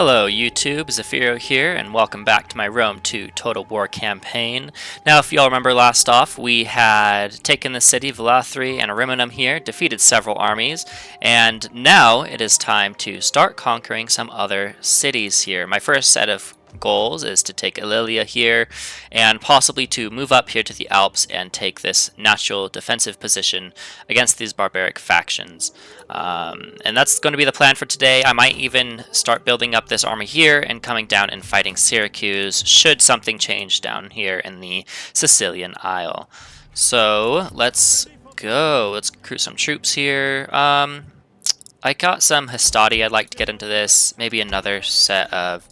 Hello YouTube, Zephyro here, and welcome back to my Rome 2 Total War campaign. Now, if y'all remember last off, we had taken the city of Velathri and Ariminum here, defeated several armies, and now it is time to start conquering some other cities here. My first set of goals is to take Ililia here, and possibly to move up here to the Alps and take this natural defensive position against these barbaric factions. And that's going to be the plan for today. I might even start building up this army here and coming down and fighting Syracuse should something change down here in the Sicilian Isle. So let's go. Let's recruit some troops here. I got some Hastati. I'd like to get into this. Maybe another set of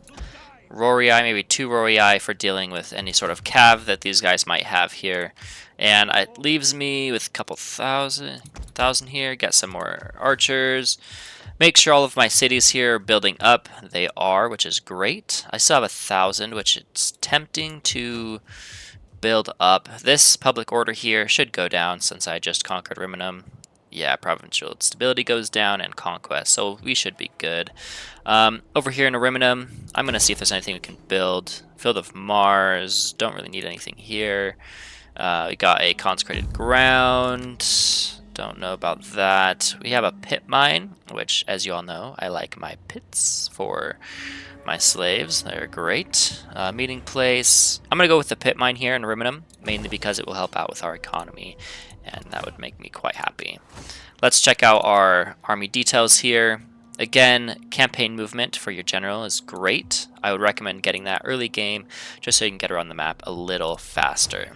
Rorii, maybe 2 Rorii for dealing with any sort of cav that these guys might have here. And it leaves me with a couple thousand here. Get some more archers. Make sure all of my cities here are building up. They are, which is great. I still have 1,000, which it's tempting to build up. This public order here should go down since I just conquered Riminum. Yeah, provincial stability goes down and conquest, so we should be good. Over here in Ariminum, I'm going to see if there's anything we can build. Field of Mars, don't really need anything here. We got a consecrated ground, don't know about that. We have a pit mine, which, as you all know, I like my pits for my slaves. They're great. Meeting place, I'm going to go with the pit mine here in Ariminum, mainly because it will help out with our economy, and that would make me quite happy. Let's check out our army details here. Again, campaign movement for your general is great. I would recommend getting that early game just so you can get around the map a little faster.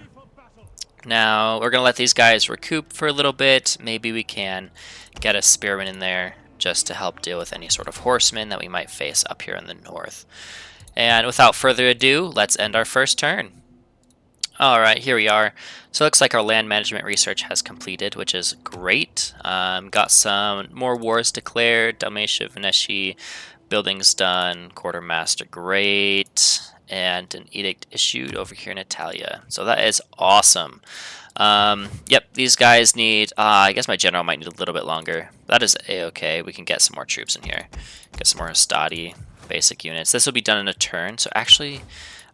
Now, we're going to let these guys recoup for a little bit. Maybe we can get a spearman in there just to help deal with any sort of horsemen that we might face up here in the north. And without further ado, let's end our first turn. Alright, here we are. So it looks like our land management research has completed, which is great. Got some more wars declared. Dalmatia, Venetia, buildings done. Quartermaster, great. And an edict issued over here in Italia. So that is awesome. Yep, these guys need... I guess my general might need a little bit longer. That is a-okay. We can get some more troops in here. Get some more Hastati, basic units. This will be done in a turn. So actually...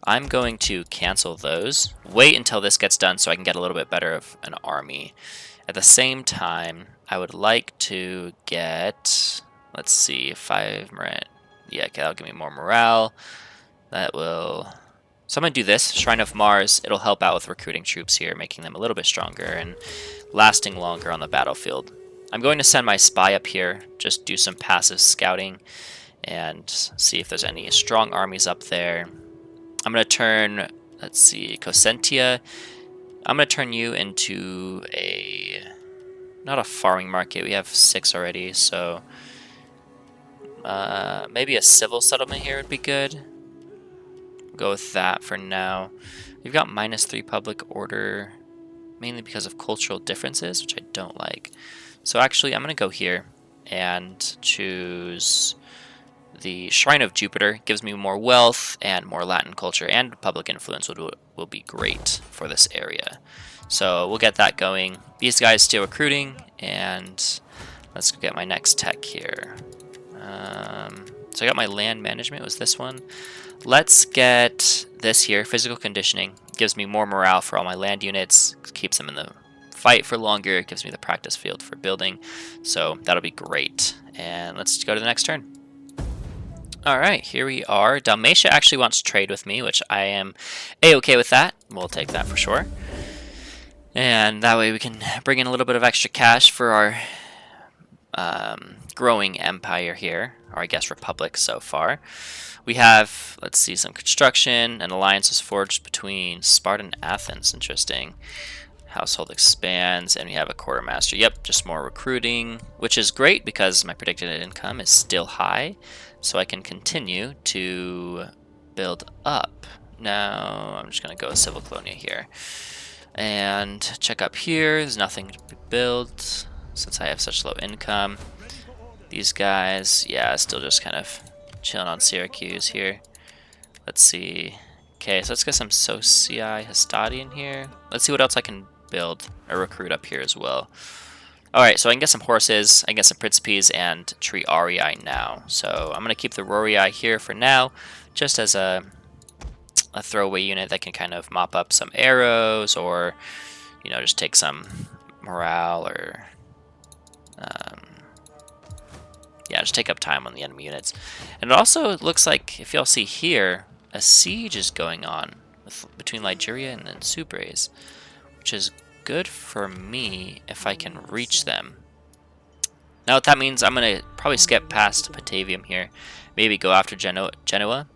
I'm going to cancel those, wait until this gets done so I can get a little bit better of an army. At the same time, I would like to get, let's see, 5 morale. Yeah, okay, that'll give me more morale. That will... So I'm going to do this, Shrine of Mars. It'll help out with recruiting troops here, making them a little bit stronger and lasting longer on the battlefield. I'm going to send my spy up here, just do some passive scouting and see if there's any strong armies up there. I'm going to turn, let's see, Cosentia. I'm going to turn you into a, not a farming market. We have 6 already, so maybe a civil settlement here would be good. Go with that for now. We've got -3 public order, mainly because of cultural differences, which I don't like. So actually, I'm going to go here and choose... The Shrine of Jupiter. Gives me more wealth and more Latin culture, and public influence will be great for this area. So we'll get that going. These guys still recruiting, and let's get my next tech here. So I got my land management, was this one. Let's get this here, physical conditioning. Gives me more morale for all my land units, keeps them in the fight for longer, it gives me the practice field for building. So that'll be great. And let's go to the next turn. Alright, here we are. Dalmatia actually wants to trade with me, which I am a-okay with that. We'll take that for sure. And that way we can bring in a little bit of extra cash for our growing empire here, or I guess republic so far. We have, let's see, some construction. An alliance was forged between Sparta and Athens. Interesting. Household expands, and we have a quartermaster. Yep, just more recruiting, which is great because my predicted income is still high. So I can continue to build up. Now, I'm just going to go with Civil Colonia here. And check up here. There's nothing to build since I have such low income. These guys, yeah, still just kind of chilling on Syracuse here. Let's see. Okay, so let's get some Socii Hastati in here. Let's see what else I can build or recruit up here as well. Alright, so I can get some horses, I can get some Principes and Triarii now. So I'm going to keep the Rorii here for now, just as a throwaway unit that can kind of mop up some arrows or, you know, just take some morale or, yeah, just take up time on the enemy units. And it also looks like, if y'all see here, a siege is going on between Ligeria and then Subres, which is good for me if I can reach them. Now what that means, I'm going to probably skip past Batavium here, maybe go after Genoa,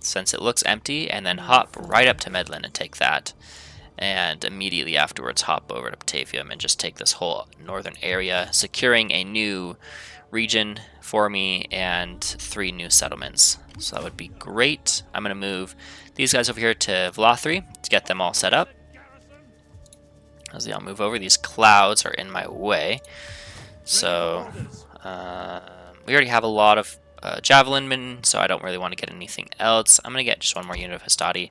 since it looks empty, and then hop right up to Medlin and take that. And immediately afterwards hop over to Batavium and just take this whole northern area, securing a new region for me and 3 new settlements. So that would be great. I'm going to move these guys over here to Velathri to get them all set up. As they all move over, these clouds are in my way. So we already have a lot of javelin men, so I don't really want to get anything else. I'm going to get just 1 more unit of Hastati.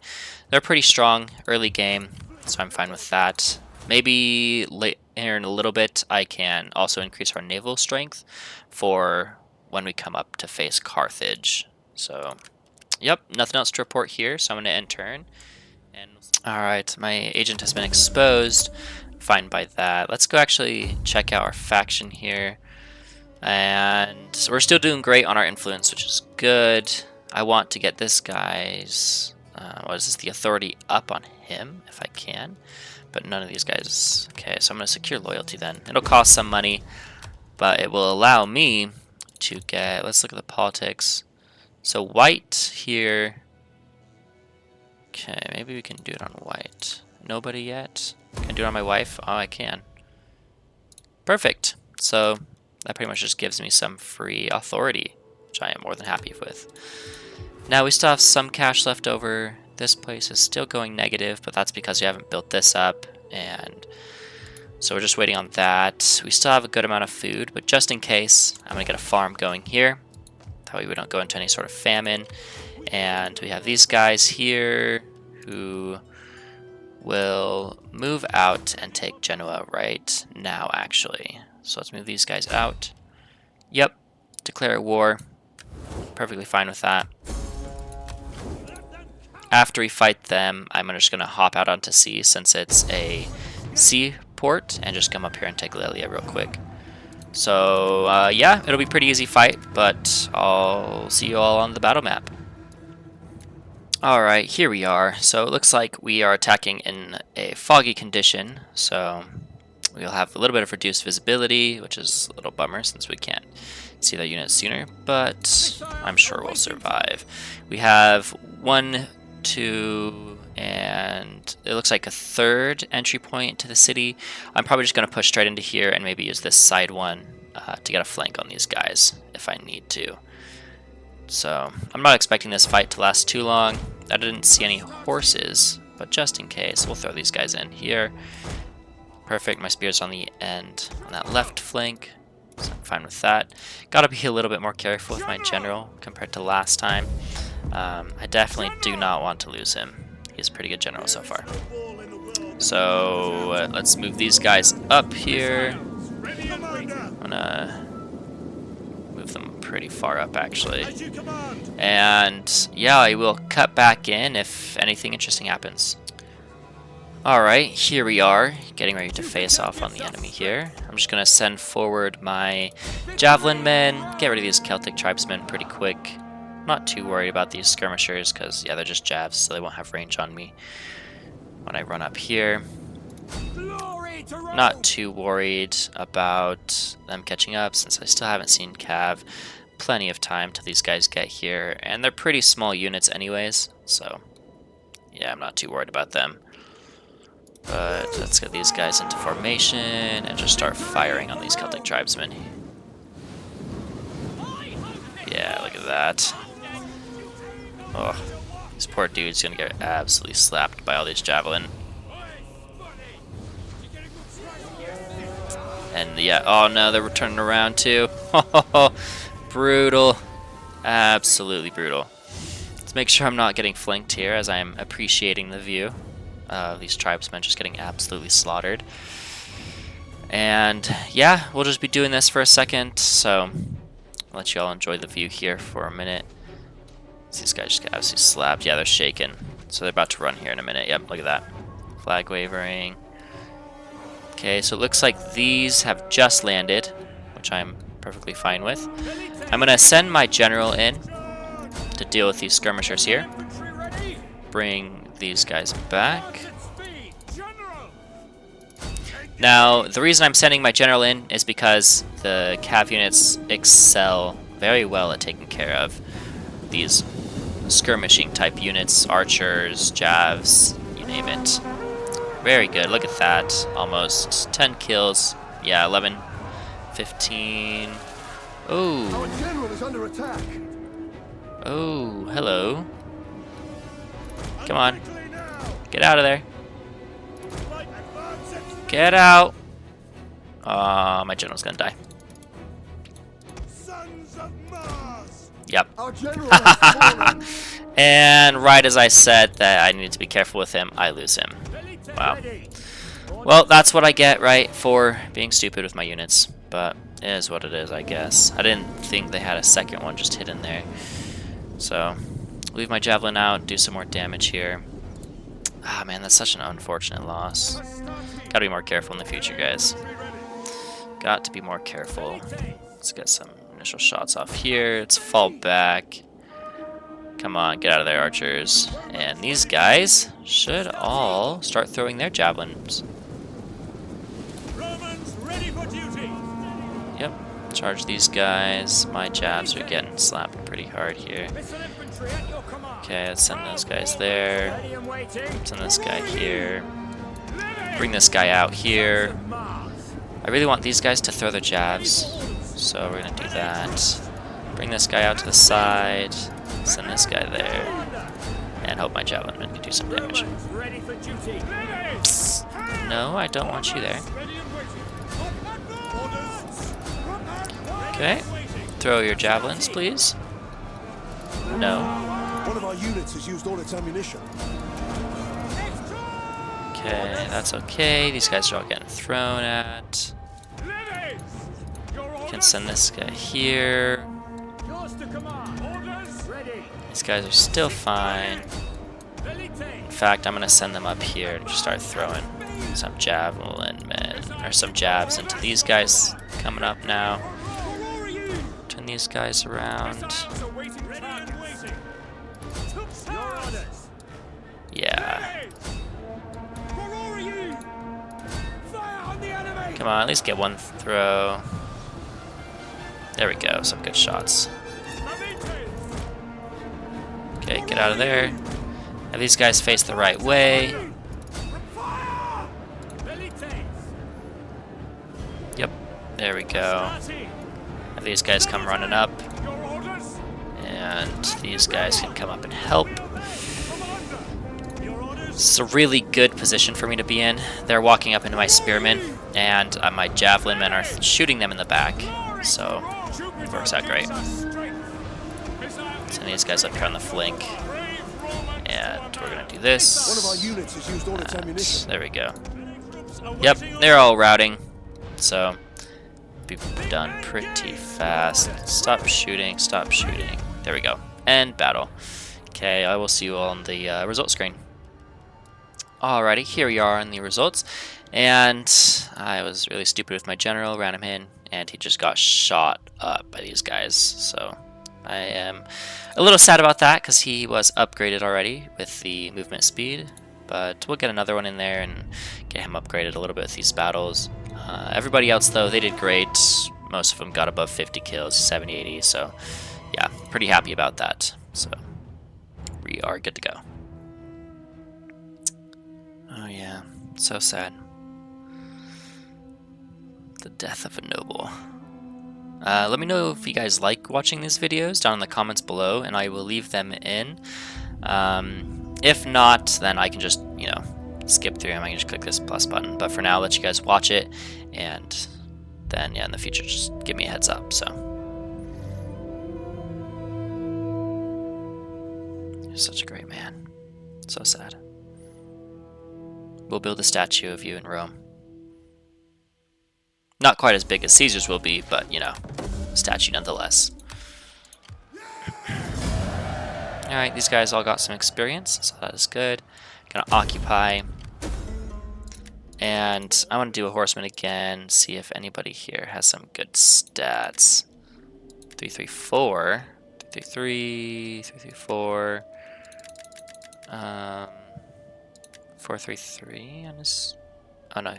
They're pretty strong early game, so I'm fine with that. Maybe later in a little bit I can also increase our naval strength for when we come up to face Carthage. So, yep, nothing else to report here, so I'm going to end turn. Alright, my agent has been exposed. Fine by that. Let's go actually check out our faction here. And so we're still doing great on our influence, which is good. I want to get this guy's, what is this, the authority up on him, if I can. But none of these guys. Okay, so I'm going to secure loyalty then. It'll cost some money, but it will allow me to get, let's look at the politics. So white here. Okay, maybe we can do it on white. Nobody yet? Can I do it on my wife? Oh, I can. Perfect. So that pretty much just gives me some free authority, which I am more than happy with. Now we still have some cash left over. This place is still going negative, but that's because we haven't built this up, and so we're just waiting on that. We still have a good amount of food, but just in case, I'm going to get a farm going here. That way we don't go into any sort of famine. And we have these guys here who will move out and take Genoa right now, actually. So let's move these guys out. Yep, declare war. Perfectly fine with that. After we fight them, I'm just going to hop out onto sea since it's a seaport and just come up here and take Lelia real quick. So, yeah, it'll be a pretty easy fight, but I'll see you all on the battle map. Alright, here we are. So it looks like we are attacking in a foggy condition, so we'll have a little bit of reduced visibility, which is a little bummer since we can't see that unit sooner, but I'm sure we'll survive. We have 1, 2, and it looks like a 3rd entry point to the city. I'm probably just going to push straight into here and maybe use this side one to get a flank on these guys if I need to. So I'm not expecting this fight to last too long. I didn't see any horses, but just in case, we'll throw these guys in here. Perfect, my spear's on the end on that left flank, so I'm fine with that. Gotta be a little bit more careful with my general compared to last time. I definitely do not want to lose him. He's a pretty good general so far. So let's move these guys up here. I'm gonna move them pretty far up actually. And yeah, I will cut back in if anything interesting happens. Alright, here we are, getting ready to face off on the enemy here. I'm just going to send forward my javelin men, get rid of these Celtic tribesmen pretty quick. I'm not too worried about these skirmishers because, yeah, they're just javs, so they won't have range on me when I run up here. Not too worried about them catching up since I still haven't seen Cav. Plenty of time till these guys get here, and they're pretty small units anyways, so yeah, I'm not too worried about them. But let's get these guys into formation and just start firing on these Celtic tribesmen. Yeah, look at that. Oh, this poor dude's gonna get absolutely slapped by all these javelin. And yeah, oh no, they're turning around too. Brutal. Absolutely brutal. Let's make sure I'm not getting flanked here as I'm appreciating the view. These tribesmen just getting absolutely slaughtered. And yeah, we'll just be doing this for a second, so I'll let you all enjoy the view here for a minute. These guys just got absolutely slapped. Yeah, they're shaking. So they're about to run here in a minute. Yep, look at that. Flag wavering. Okay, so it looks like these have just landed, which I'm perfectly fine with. I'm going to send my general in to deal with these skirmishers here. Bring these guys back. Now, the reason I'm sending my general in is because the cav units excel very well at taking care of these skirmishing type units, archers, javs, you name it. Very good, look at that. Almost 10 kills. Yeah, 11, 15. Oh. Our general is under attack. Oh, hello. Come on. Get out of there. Get out. My general's gonna die. Yep. Our general has fallen. And right as I said that I needed to be careful with him, I lose him. Wow. Well, that's what I get, right, for being stupid with my units. But it is what it is, I guess. I didn't think they had a second one just hidden there. So, leave my javelin out, do some more damage here. Ah, man, that's such an unfortunate loss. Gotta be more careful in the future, guys. Got to be more careful. Let's get some initial shots off here. Let's fall back. Come on, get out of there, archers. And these guys should all start throwing their javelins. Yep, charge these guys. My jabs are getting slapped pretty hard here. Okay, let's send those guys there. Send this guy here. Bring this guy out here. I really want these guys to throw their jabs, so we're gonna do that. Bring this guy out to the side. Send this guy there. And hope my javelin men can do some damage. No, I don't want you there. Okay. Throw your javelins, please. No. One of our units has used all its ammunition. Okay, that's okay. These guys are all getting thrown at. Can send this guy here. These guys are still fine. In fact, I'm gonna send them up here to just start throwing some javelin men, or some jabs into these guys coming up now. Turn these guys around. Yeah. Come on, at least get one throw. There we go, some good shots. Okay, get out of there. Have these guys face the right way. Yep, there we go. Have these guys come running up. And these guys can come up and help. It's a really good position for me to be in. They're walking up into my spearmen, and my javelin men are shooting them in the back. So, it works out great. Send these guys up here on the flank. And we're going to do this. One of our units has used all its ammunition. There we go. Yep, they're all routing. So, be done pretty fast. Stop shooting, stop shooting. There we go. End battle. Okay, I will see you all on the result screen. Alrighty, here we are on the results. And I was really stupid with my general, ran him in, and he just got shot up by these guys. So I am a little sad about that because he was upgraded already with the movement speed. But we'll get another one in there and get him upgraded a little bit with these battles. Everybody else, though, they did great. Most of them got above 50 kills, 70, 80. So yeah, pretty happy about that. So we are good to go. Oh yeah, so sad. The death of a noble. Let me know if you guys like watching these videos down in the comments below, and I will leave them in. If not, then I can just, skip through them. I can just click this plus button. But for now, I'll let you guys watch it, and then, yeah, in the future, just give me a heads up, so. You're such a great man. So sad. We'll build a statue of you in Rome. Not quite as big as Caesar's will be, but, you know, statue nonetheless. Alright, these guys all got some experience, so that is good. Gonna occupy. And I want to do a horseman again, see if anybody here has some good stats. 334, 333, 334, 433 on his. Oh no.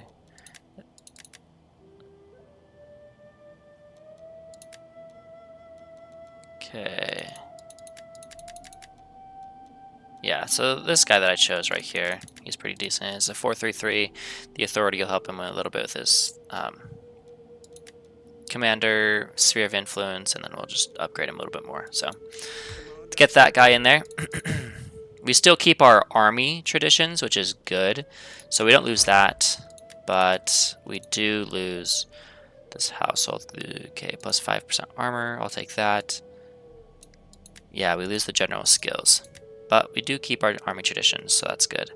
Okay. Yeah, so this guy that I chose right here, he's pretty decent. It's a 433. The authority will help him a little bit with his commander, sphere of influence, and then we'll just upgrade him a little bit more. So let's get that guy in there. We still keep our army traditions, which is good. So we don't lose that, but we do lose this household. Okay, plus 5% armor. I'll take that. Yeah, we lose the general skills, but we do keep our army traditions, so that's good.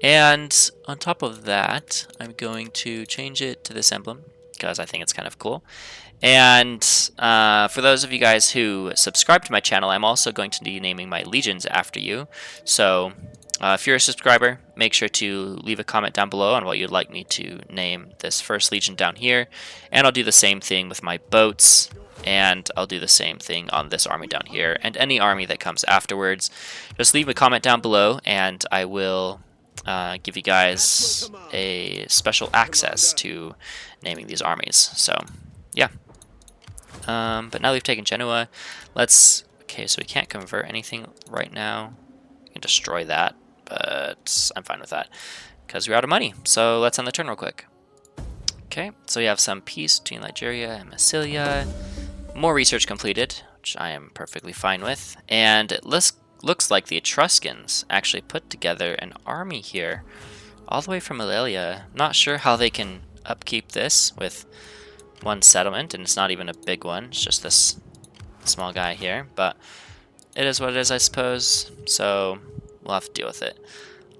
And on top of that, I'm going to change it to this emblem because I think it's kind of cool. And for those of you guys who subscribe to my channel, I'm also going to be naming my legions after you. So if you're a subscriber, make sure to leave a comment down below on what you'd like me to name this first legion down here. And I'll do the same thing with my boats. And I'll do the same thing on this army down here. And any army that comes afterwards, just leave a comment down below and I will give you guys a special access to naming these armies. So, yeah. But now we've taken Genoa, okay, so we can't convert anything right now. We can destroy that, but I'm fine with that because we're out of money. So let's end the turn real quick. Okay, so we have some peace between Nigeria and Massilia. More research completed, which I am perfectly fine with. And it looks like the Etruscans actually put together an army here, all the way from Ililia. Not sure how they can upkeep this with one settlement, and it's not even a big one. It's just this small guy here, but it is what it is, I suppose. So we'll have to deal with it.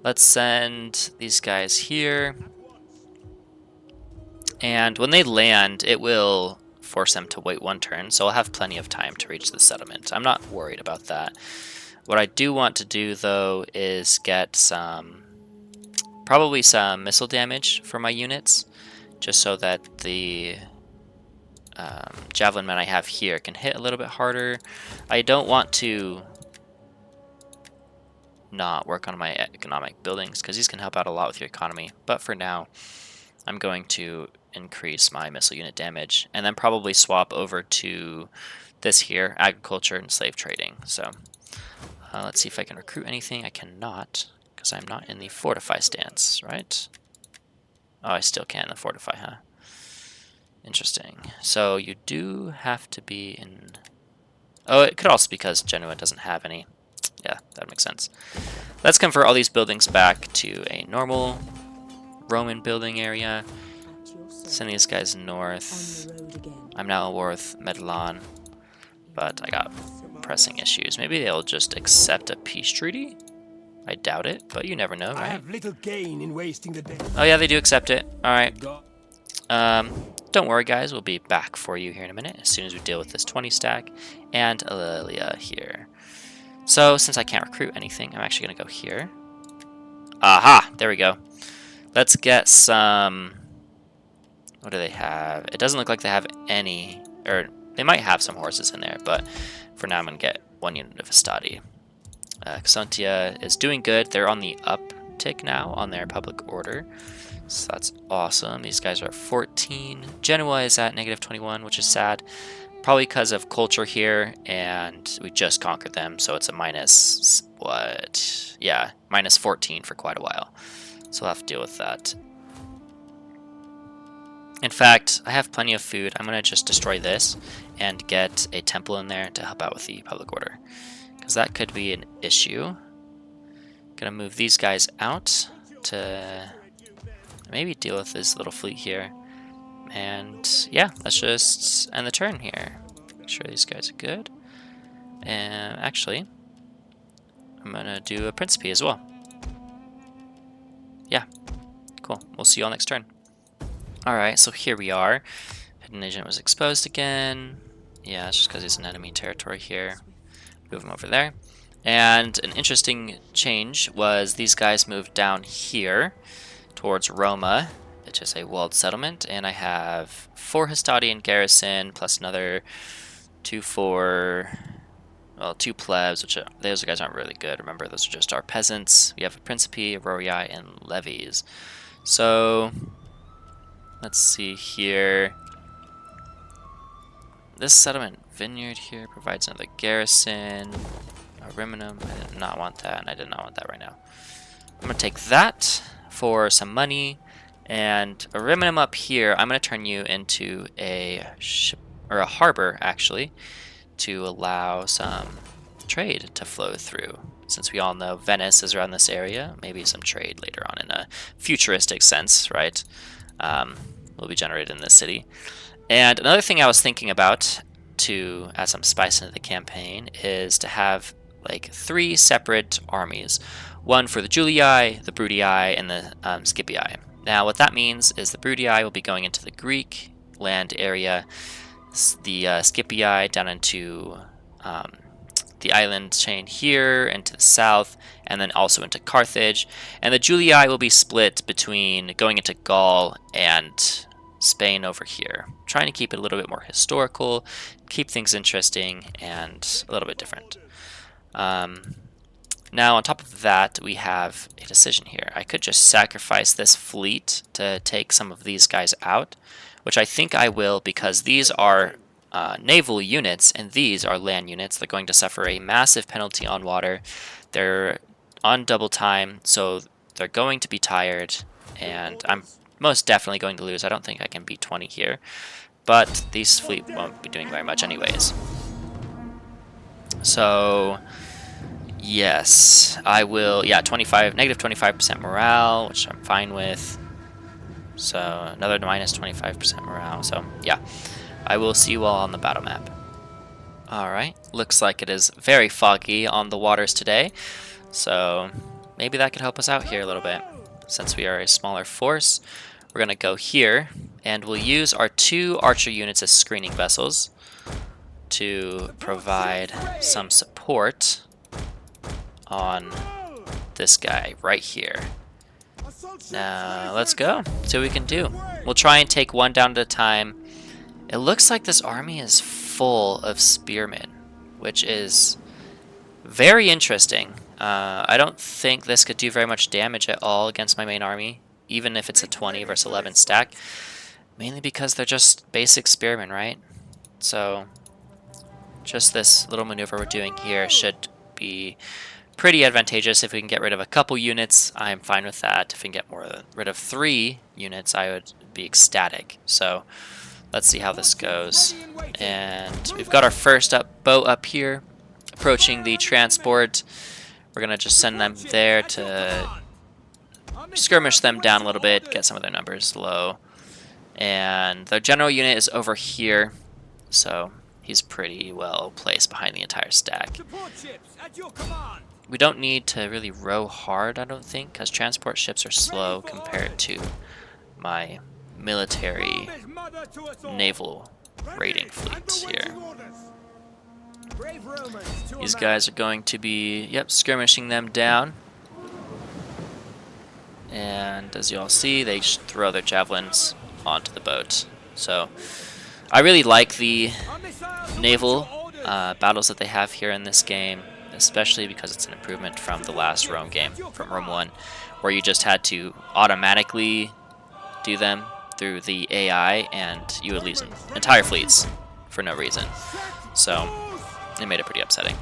Let's send these guys here. And when they land, it will force them to wait one turn, so I'll have plenty of time to reach the settlement. I'm not worried about that. What I do want to do, though, is get probably some missile damage for my units, just so that the javelin men I have here can hit a little bit harder. I don't want to not work on my economic buildings, because these can help out a lot with your economy, but for now, I'm going to increase my missile unit damage, and then probably swap over to this here, agriculture and slave trading. So let's see if I can recruit anything. I cannot, because I'm not in the fortify stance, right? Oh, I still can in the fortify, huh? Interesting. So you do have to be in... Oh, it could also be because Genoa doesn't have any. Yeah, that makes sense. Let's convert all these buildings back to a normal Roman building area. Send these guys north. I'm now at war with Medellin, but I got pressing issues. Maybe they'll just accept a peace treaty? I doubt it, but you never know, right? I have little gain in wasting the day. Oh yeah, they do accept it. Alright. Don't worry guys, we'll be back for you here in a minute as soon as we deal with this 20 stack and Ililia here. So since I can't recruit anything, I'm actually going to go here. Aha! There we go. Let's get some... What do they have? It doesn't look like they have any... Or they might have some horses in there, but for now I'm going to get 1 unit of Estadi. Xantia is doing good. They're on the uptick now on their public order. So that's awesome. These guys are at 14. Genoa is at -21, which is sad. Probably because of culture here, and we just conquered them, so it's a minus, what? Yeah, minus 14 for quite a while. So we'll have to deal with that. In fact, I have plenty of food. I'm going to just destroy this and get a temple in there to help out with the public order, because that could be an issue. Gonna move these guys out to maybe deal with this little fleet here. And yeah, let's just end the turn here. Make sure these guys are good. And actually, I'm gonna do a Principe as well. Yeah, cool. We'll see you all next turn. Alright, so here we are. Hidden agent was exposed again. Yeah, it's just because he's in enemy territory here. Move him over there. And an interesting change was these guys moved down here towards Roma, which is a walled settlement, and I have 4 Hastadian garrison plus another 2 plebs, which those guys aren't really good. Remember, those are just our peasants. We have a Principi, Aurorii, and levies. So let's see here. This settlement vineyard here provides another garrison. Ariminum, I did not want that, and I did not want that right now. I'm gonna take that for some money, and Ariminum up here, I'm gonna turn you into a ship, or a harbor actually, to allow some trade to flow through. Since we all know Venice is around this area, maybe some trade later on in a futuristic sense, right? Will be generated in this city. And another thing I was thinking about to add some spice into the campaign is to have like 3 separate armies. One for the Julii, the Bruttii, and the Scipii. Now what that means is the Bruttii will be going into the Greek land area, the Scipii down into the island chain here and to the south, and then also into Carthage. And the Julii will be split between going into Gaul and Spain over here. Trying to keep it a little bit more historical, keep things interesting, and a little bit different. Now on top of that, we have a decision here. I could just sacrifice this fleet to take some of these guys out, which I think I will, because these are naval units and these are land units. They're going to suffer a massive penalty on water. They're on double time, so they're going to be tired, and I'm most definitely going to lose. I don't think I can beat 20 here, but these fleet won't be doing very much anyways. So yes, I will. Yeah, negative 25% morale, which I'm fine with. So another minus 25% morale. So yeah, I will see you all on the battle map. Alright, looks like it is very foggy on the waters today, so maybe that could help us out here a little bit. Since we are a smaller force, we're going to go here, and we'll use our 2 archer units as screening vessels to provide some support on this guy right here. Now, let's go. See what we can do. We'll try and take one down at a time. It looks like this army is full of spearmen, which is very interesting. I don't think this could do very much damage at all against my main army, even if it's a 20 versus 11 stack, mainly because they're just basic spearmen, right? So just this little maneuver we're doing here should be pretty advantageous. If we can get rid of a couple units, I'm fine with that. If we can get rid of 3 units, I would be ecstatic. So let's see how this goes. And we've got our first boat up here, approaching the transport. We're going to just send them there to skirmish them down a little bit, get some of their numbers low. And their general unit is over here, so he's pretty well placed behind the entire stack. We don't need to really row hard, I don't think, because transport ships are slow compared to my military naval raiding fleet here. These guys are going to be, skirmishing them down. And as you all see, they throw their javelins onto the boat. So I really like the naval battles that they have here in this game, especially because it's an improvement from the last Rome game, from Rome 1, where you just had to automatically do them through the AI, and you would lose entire fleets for no reason. So it made it pretty upsetting.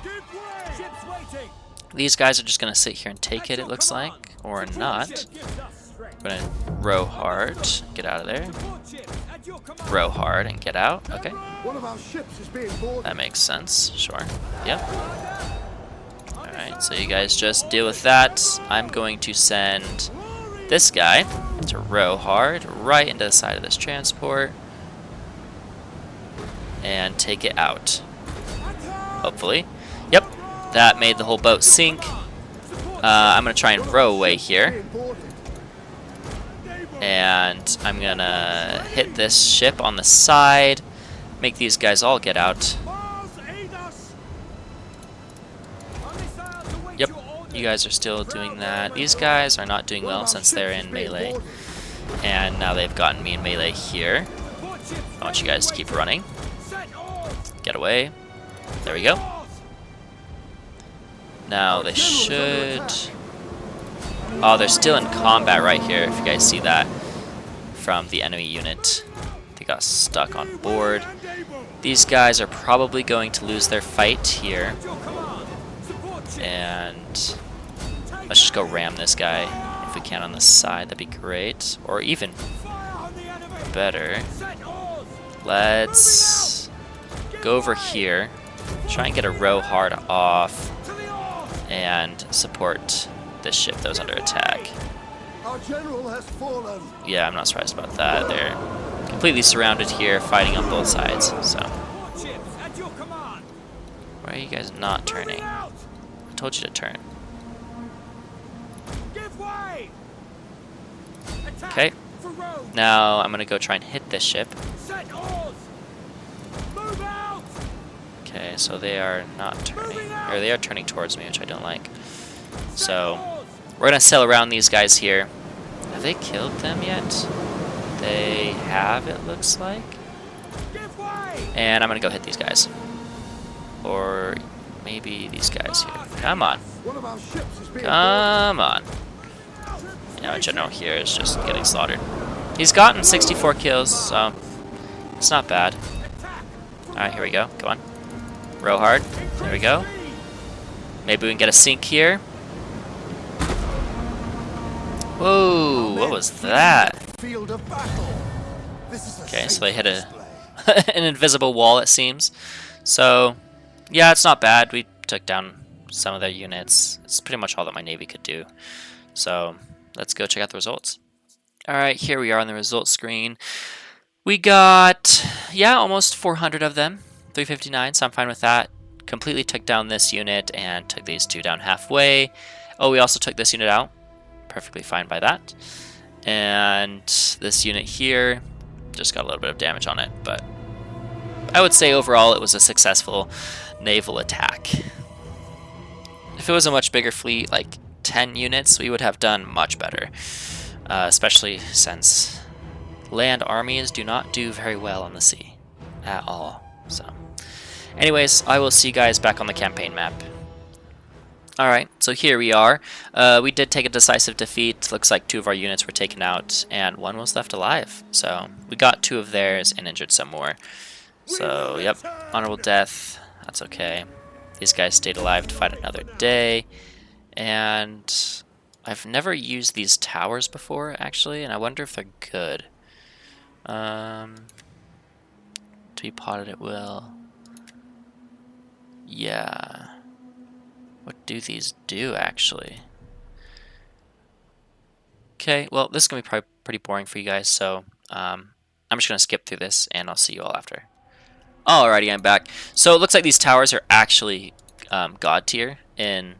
These guys are just going to sit here and take it looks like, or not. We're going to row hard, get out of there. Row hard and get out, okay. That makes sense, sure, yep. Alright, so you guys just deal with that. I'm going to send this guy to row hard right into the side of this transport and take it out. Hopefully. Yep, that made the whole boat sink. I'm going to try and row away here. And I'm gonna hit this ship on the side, make these guys all get out. Yep, you guys are still doing that. These guys are not doing well since they're in melee. And now they've gotten me in melee here. I want you guys to keep running. Get away. There we go. Now they should... Oh, they're still in combat right here, if you guys see that from the enemy unit. They got stuck on board. These guys are probably going to lose their fight here. And let's just go ram this guy if we can on the side. That'd be great. Or even better, let's go over here, try and get a row hard off, and support this ship that was under attack. Our general has fallen. Yeah, I'm not surprised about that. They're completely surrounded here, fighting on both sides. So, why are you guys not turning? I told you to turn. Okay. Now I'm gonna go try and hit this ship. Okay, so they are not turning, or they are turning towards me, which I don't like. So we're gonna sail around these guys here. Have they killed them yet? They have, it looks like. And I'm gonna go hit these guys. Or maybe these guys here. Come on. Come on. You know, General here is just getting slaughtered. He's gotten 64 kills, so it's not bad. Alright, here we go. Come on. Row hard. There we go. Maybe we can get a sink here. Whoa, what was that? Okay, so they hit a an invisible wall, it seems. So, yeah, it's not bad. We took down some of their units. It's pretty much all that my navy could do. So, let's go check out the results. Alright, here we are on the results screen. We got, yeah, almost 400 of them. 359, so I'm fine with that. Completely took down this unit and took these two down halfway. Oh, we also took this unit out. Perfectly fine by that. And this unit here just got a little bit of damage on it, but I would say overall it was a successful naval attack. If it was a much bigger fleet, like 10 units, we would have done much better. Especially since land armies do not do very well on the sea at all. So, anyways, I will see you guys back on the campaign map. Alright, so here we are. We did take a decisive defeat. Looks like 2 of our units were taken out, and 1 was left alive. So, we got 2 of theirs and injured some more. So, yep, honorable death. That's okay. These guys stayed alive to fight another day. And I've never used these towers before, actually, and I wonder if they're good. To be potted at will. Yeah. What do these do, actually? Okay, well, this is going to be probably pretty boring for you guys, so I'm just going to skip through this, and I'll see you all after. Alrighty, I'm back. So it looks like these towers are actually god tier in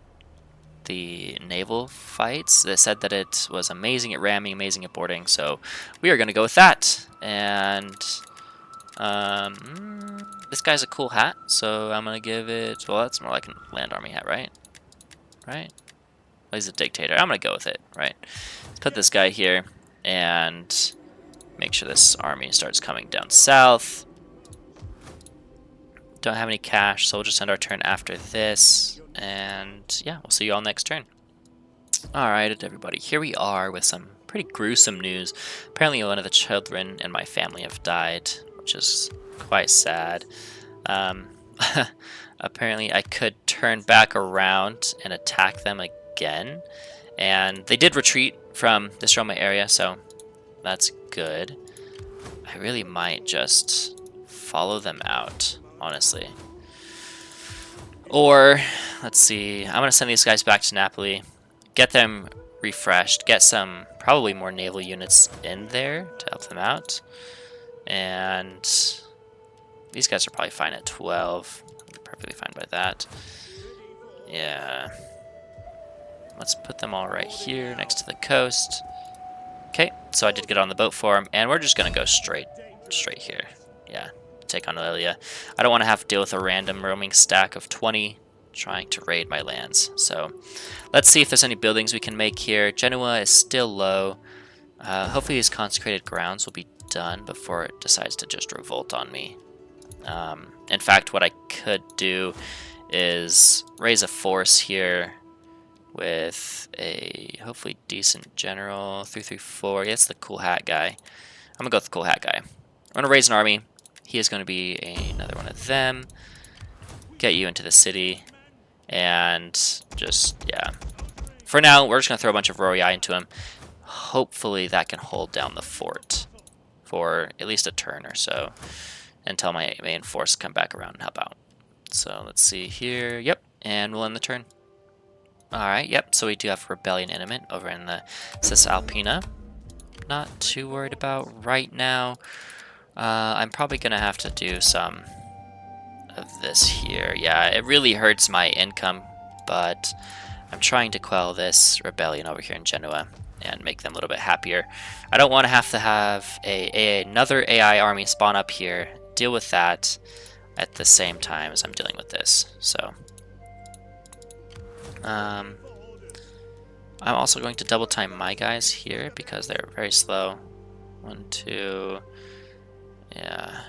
the naval fights. They said that it was amazing at ramming, amazing at boarding, so we are going to go with that. And this guy's a cool hat, so I'm going to give it, well, that's more like a land army hat, right? Right? Well, he's a dictator. I'm going to go with it, right? Let's put this guy here and make sure this army starts coming down south. Don't have any cash, so we'll just end our turn after this. And yeah, we'll see you all next turn. Alright, everybody, here we are with some pretty gruesome news. Apparently one of the children in my family have died, which is quite sad. Apparently I could turn back around and attack them again. And they did retreat from the Stroma area, so that's good. I really might just follow them out, honestly. Or, let's see, I'm going to send these guys back to Napoli, get them refreshed, get some probably more naval units in there to help them out. And these guys are probably fine at 12. I'm perfectly fine by that. Yeah. Let's put them all right here next to the coast. Okay, so I did get on the boat for him, and we're just gonna go straight here. Yeah, take on Alelia. I don't want to have to deal with a random roaming stack of 20 trying to raid my lands. So let's see if there's any buildings we can make here. Genoa is still low. Hopefully these consecrated grounds will be done before it decides to just revolt on me. In fact, what I could do is raise a force here with a hopefully decent general. 334. Yeah, it's the cool hat guy. I'm gonna go with the cool hat guy. I'm gonna raise an army. He is going to be another one of them. Get you into the city, and just, yeah. For now, we're just gonna throw a bunch of Rori into him. Hopefully that can hold down the fort for at least a turn or so until my main force come back around and help out. So let's see here. Yep, and we'll end the turn. Alright, yep, so we do have Rebellion Intimate over in the Cisalpina. Not too worried about right now. I'm probably going to have to do some of this here. Yeah, it really hurts my income, but I'm trying to quell this rebellion over here in Genoa and make them a little bit happier. I don't want to have another AI army spawn up here, deal with that at the same time as I'm dealing with this. So I'm also going to double time my guys here because they're very slow. 1, 2, yeah.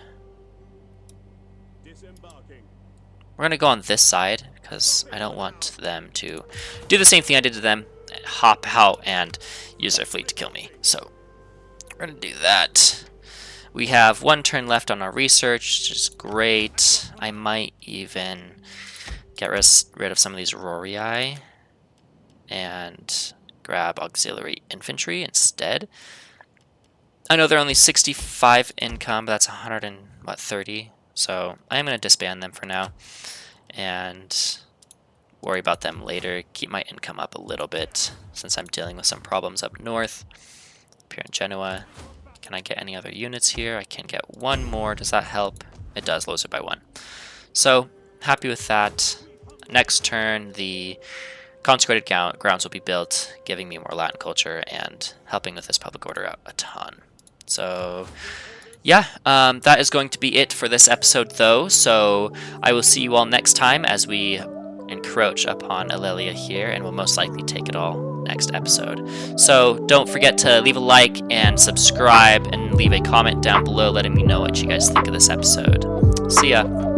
We're going to go on this side because I don't want them to do the same thing I did to them, hop out and use their fleet to kill me. So we're going to do that. We have 1 turn left on our research, which is great. I might even get rid of some of these Rorii and grab auxiliary infantry instead. I know they're only 65 income, but that's 130. So I'm going to disband them for now and worry about them later. Keep my income up a little bit since I'm dealing with some problems up north. Up here in Genoa. Can I get any other units here? I can get 1 more. Does that help? It does, lowers it by 1. So happy with that. Next turn, the consecrated grounds will be built, giving me more Latin culture and helping with this public order out a ton. So yeah, that is going to be it for this episode though. So I will see you all next time as we encroach upon Alelia here, and we'll most likely take it all next episode. So don't forget to leave a like and subscribe and leave a comment down below letting me know what you guys think of this episode. See ya!